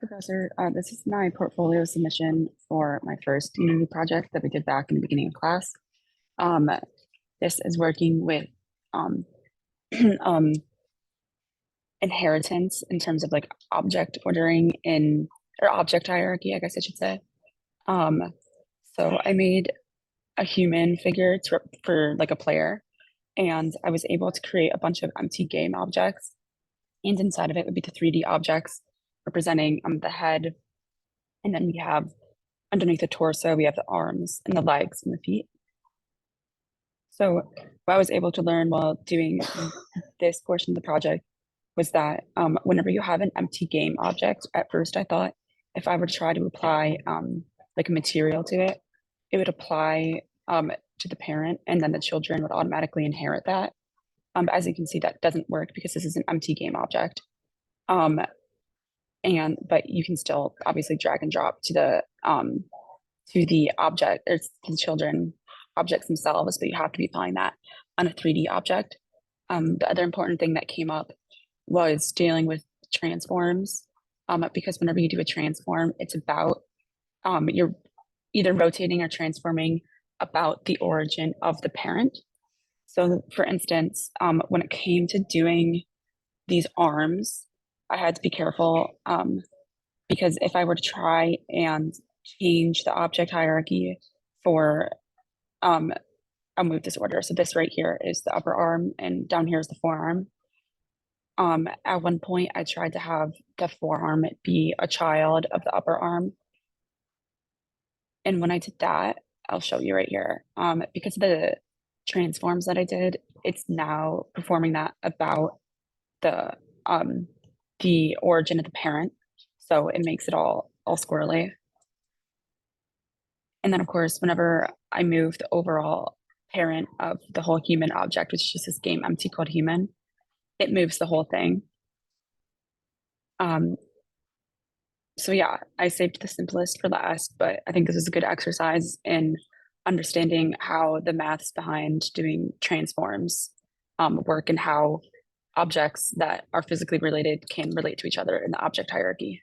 Professor. This is my portfolio submission for my first Unity project that we did back in the beginning of class. Um, this is working with um, um, inheritance in terms of like object ordering or object hierarchy, I guess I should say. Um, so I made a human figure for like a player, and I was able to create a bunch of empty game objects, and inside of it would be the 3D objects representing the head, and then we have underneath the torso, we have the arms and the legs and the feet. So what I was able to learn while doing this portion of the project was that whenever you have an empty game object, at first I thought if I were to try to apply like a material to it, it would apply to the parent and then the children would automatically inherit that. But as you can see, that doesn't work because this is an empty game object. Um, but you can still obviously drag and drop to the object or to the children objects themselves, but you have to be applying that on a 3D object. The other important thing that came up was dealing with transforms, because whenever you do a transform, it's about you're either rotating or transforming about the origin of the parent. So, for instance, when it came to doing these arms, I had to be careful because if I were to try and change the object hierarchy for um, I'll move this order. So this right here is the upper arm and down here is the forearm. At one point I tried to have the forearm be a child of the upper arm. And when I did that, I'll show you right here. Because of the transforms that I did, it's now performing that about the the origin of the parent. So it makes it all squirrely. And then of course, whenever I move the overall parent of the whole human object, which is just this game empty called human, it moves the whole thing. Um, so yeah, I saved the simplest for last, but I think this is a good exercise in understanding how the maths behind doing transforms work and how objects that are physically related can relate to each other in the object hierarchy.